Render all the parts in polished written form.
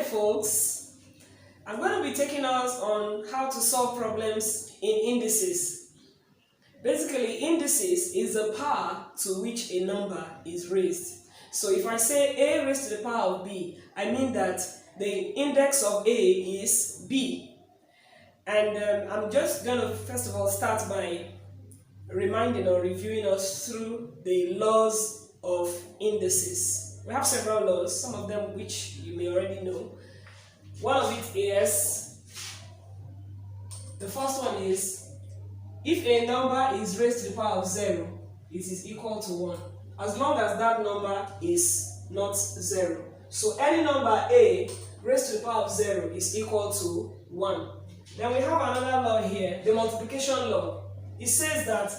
folks, I'm going to be taking us on how to solve problems in indices. Basically, indices is the power to which a number is raised. So if I say a raised to the power of b, I mean that the index of a is b. And I'm just going to first of all start by reminding or reviewing us through the laws of indices. We have several laws, some of them which you may already know. One of it is, the first one is, if a number is raised to the power of 0, it is equal to 1, as long as that number is not 0. So any number a raised to the power of 0 is equal to 1. Then we have another law here, the multiplication law. It says that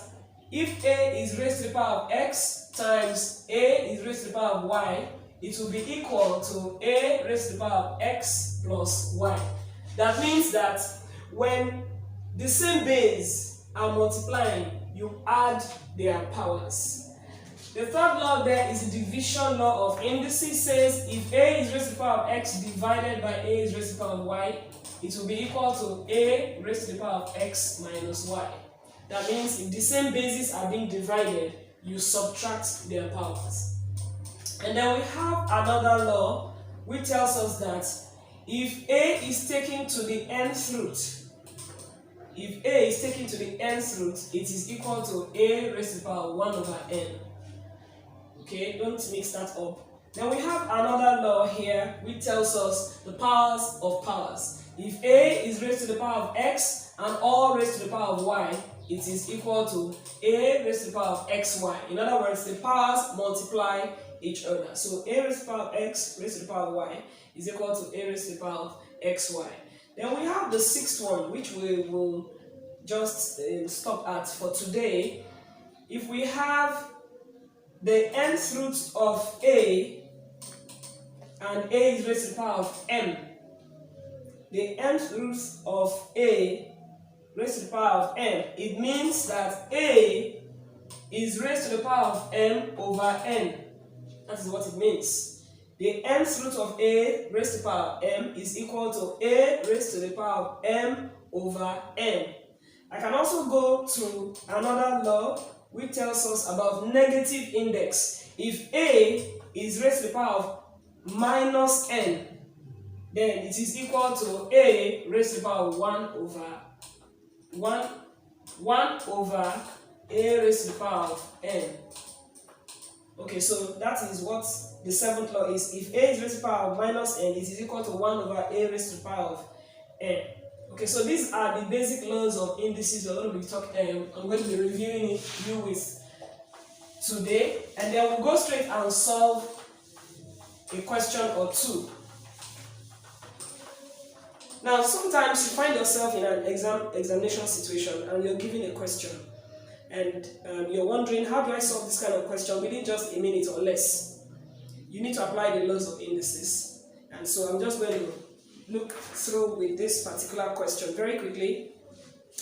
if a is raised to the power of x times a is raised to the power of y, it will be equal to a raised to the power of x plus y. That means that when the same base are multiplying, you add their powers. The third law there is the division law of indices. Says if a is raised to the power of x divided by a is raised to the power of y, it will be equal to a raised to the power of x minus y. That means if the same bases are being divided, you subtract their powers. And then we have another law which tells us that if a is taken to the nth root, if a is taken to the nth root, it is equal to a raised to the power of 1 over n. Okay, don't mix that up. Then we have another law here which tells us the powers of powers. If a is raised to the power of x and all raised to the power of y, it is equal to a raised to the power of xy. In other words, the powers multiply each other. So a raised to the power of x raised to the power of y is equal to a raised to the power of xy. Then we have the sixth one, which we will just stop at for today. If we have the nth root of a and a is raised to the power of m, the nth root of a raised to the power of m, it means that a is raised to the power of m over n. That is what it means. The nth root of a raised to the power of m is equal to a raised to the power of m over n. I can also go to another law which tells us about negative index. If a is raised to the power of minus n, then it is equal to a raised to the power of 1 over a raised to the power of n. Okay, so that is what the seventh law is. If a is raised to the power of minus n, it is equal to 1 over a raised to the power of n. Okay, so these are the basic laws of indices we're going to be talking. I'm going to be reviewing you with today, and then we'll go straight and solve a question or two. Now, sometimes you find yourself in an examination situation and you're given a question, and you're wondering, how do I solve this kind of question within just a minute or less? You need to apply the laws of indices, and so I'm just going to look through with this particular question very quickly.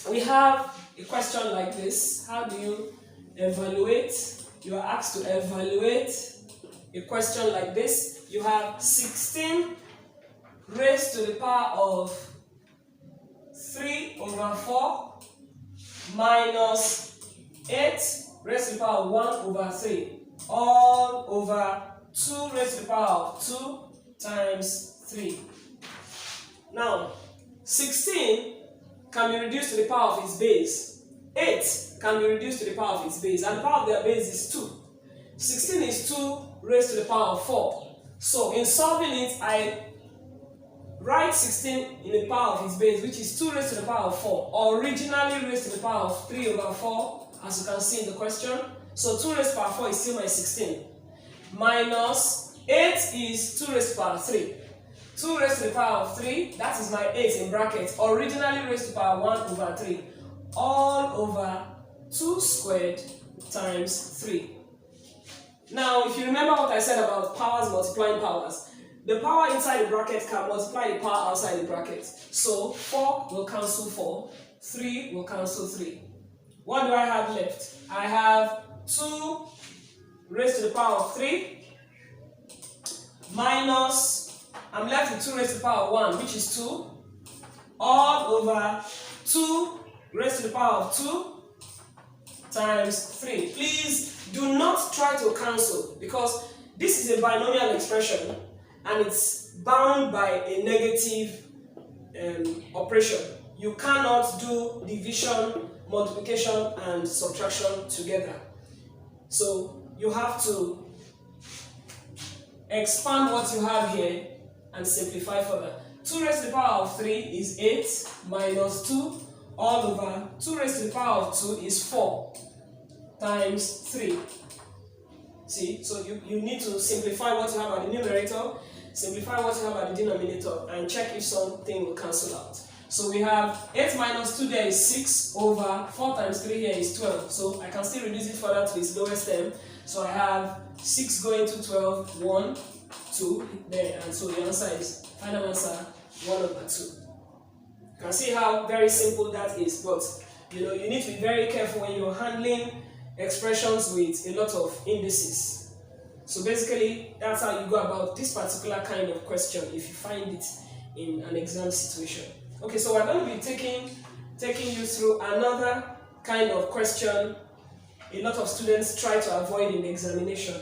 We have a question like this. How do you evaluate? You are asked to evaluate a question like this. You have 16 raised to the power of 3 over 4 minus 8 raised to the power of 1 over 3 all over 2 raised to the power of 2 times 3. Now, 16 can be reduced to the power of its base. 8 can be reduced to the power of its base, and the power of their base is 2. 16 is 2 raised to the power of 4. So in solving it, I write 16 in the power of its base, which is 2 raised to the power of 4, originally raised to the power of 3 over 4, as you can see in the question. So 2 raised to the power of 4 is still my 16. Minus 8 is 2 raised to the power of 3. 2 raised to the power of 3, that is my 8 in brackets, originally raised to the power of 1 over 3, all over 2 squared times 3. Now, if you remember what I said about powers multiplying powers, the power inside the bracket can multiply the power outside the bracket. So 4 will cancel 4, 3 will cancel 3. What do I have left? I have 2 raised to the power of 3 minus I'm left with 2 raised to the power of 1, which is 2, all over 2 raised to the power of 2 times 3. Please do not try to cancel, because this is a binomial expression and it's bound by a negative operation. You cannot do division, multiplication, and subtraction together. So you have to expand what you have here and simplify further. 2 raised to the power of 3 is 8 minus 2 all over 2 raised to the power of 2 is 4 times 3. See, so you need to simplify what you have at the numerator, simplify what you have at the denominator, and check if something will cancel out. So we have 8 minus 2 there is 6 over 4 times 3 here is 12. So I can still reduce it further to its lowest term. So I have 6 going to 12, 1, 2 there, and so the answer is, final answer, 1 over 2. You can see how very simple that is, but you need to be very careful when you're handling expressions with a lot of indices. So basically, that's how you go about this particular kind of question if you find it in an exam situation. Okay, so we're going to be taking you through another kind of question a lot of students try to avoid in the examination.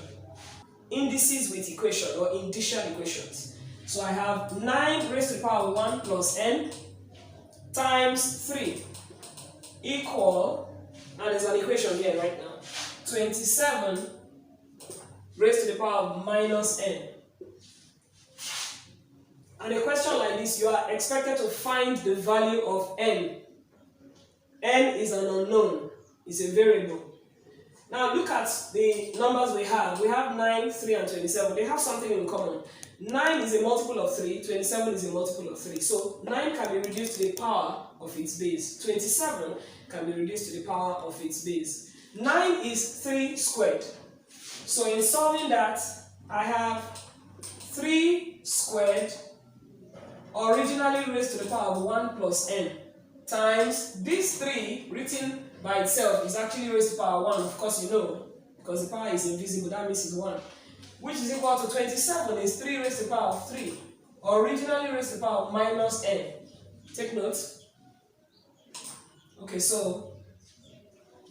Indices with equation or indicial equations. So I have 9 raised to the power of 1 plus n times 3 equal, and there's an equation here right now, 27 raised to the power of minus n. And a question like this, you are expected to find the value of n. N is an unknown, it's a variable. Now look at the numbers we have. We have 9, 3, and 27. They have something in common. 9 is a multiple of 3, 27 is a multiple of 3. So 9 can be reduced to the power of its base. 27 can be reduced to the power of its base. 9 is 3 squared. So in solving that, I have 3 squared originally raised to the power of 1 plus n times this 3 written by itself is actually raised to the power of 1, of course you know, because the power is invisible, that means it's 1. Which is equal to 27 is 3 raised to the power of 3, originally raised to the power of minus n. Take note. Okay, so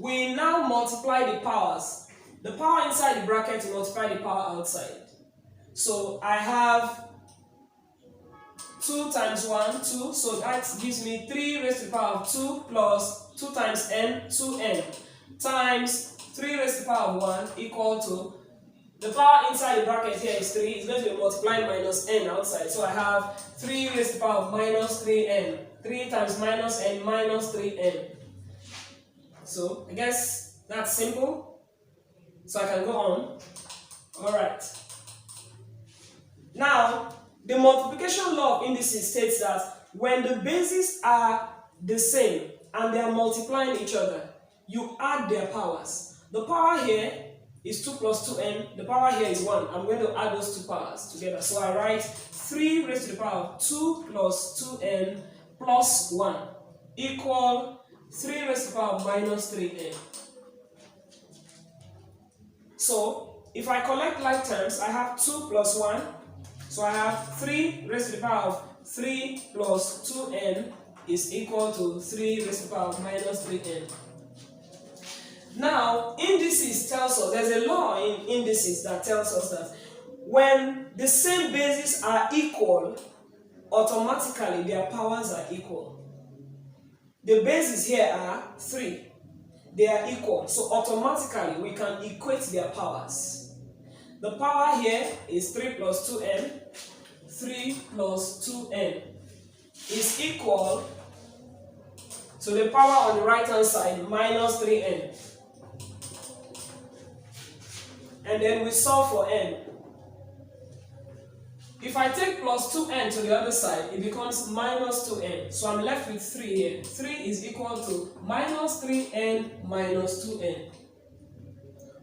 we now multiply the powers. The power inside the bracket will multiply the power outside. So I have 2 times 1, 2, so that gives me 3 raised to the power of 2 plus 2 times n, 2n, times 3 raised to the power of 1 equal to, the power inside the bracket here is 3, it's going to be multiplied minus n outside. So I have 3 raised to the power of minus 3n, 3 times minus n minus 3n. So I guess that's simple, so I can go on. Alright. Now, the multiplication law of indices states that when the bases are the same and they are multiplying each other, you add their powers. The power here is 2 plus 2n, the power here is 1. I'm going to add those two powers together. So I write 3 raised to the power of 2 plus 2n plus 1 equal 3 raised to the power of minus 3n. So if I collect like terms, I have 2 plus 1. So I have 3 raised to the power of 3 plus 2n is equal to 3 raised to the power of minus 3n. Now, indices tells us, there's a law in indices that tells us that when the same bases are equal, automatically their powers are equal. The bases here are 3. They are equal, so automatically we can equate their powers. The power here is 3 plus 2n. 3 plus 2n is equal to the power on the right hand side minus 3n. And then we solve for n. If I take plus 2n to the other side, it becomes minus 2n. So I'm left with 3 here. 3 is equal to minus 3n minus 2n.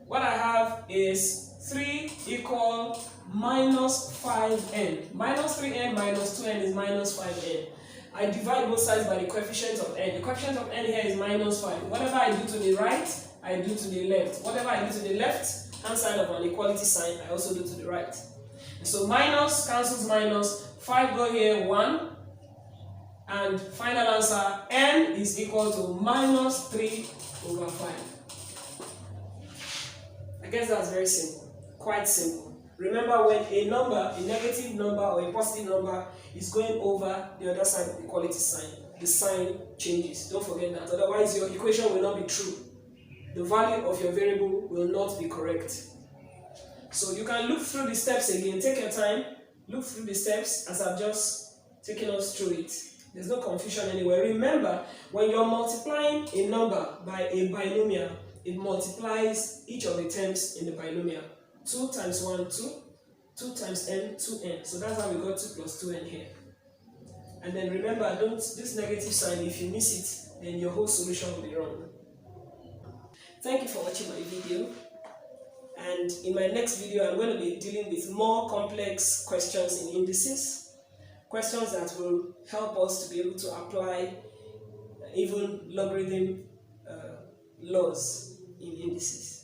What I have is 3 equal minus 5n. Minus 3n minus 2n is minus 5n. I divide both sides by the coefficient of n. The coefficient of n here is minus 5. Whatever I do to the right, I do to the left. Whatever I do to the left hand side of an equality sign, I also do to the right. So minus cancels minus, 5 go here, 1. And final answer, n is equal to minus 3 over 5. I guess that's very simple, quite simple. Remember, when a number, a negative number or a positive number is going over the other side of the equality sign, the sign changes. Don't forget that, otherwise your equation will not be true. The value of your variable will not be correct. So you can look through the steps again, take your time, look through the steps as I've just taken us through it. There's no confusion anywhere. Remember, when you're multiplying a number by a binomial, it multiplies each of the terms in the binomial. 2 times 1, 2. 2 times n, 2n. So that's how we got 2 plus 2n here. And then remember, this negative sign, if you miss it, then your whole solution will be wrong. Thank you for watching my video. And in my next video, I'm going to be dealing with more complex questions in indices. Questions that will help us to be able to apply even logarithm laws in indices.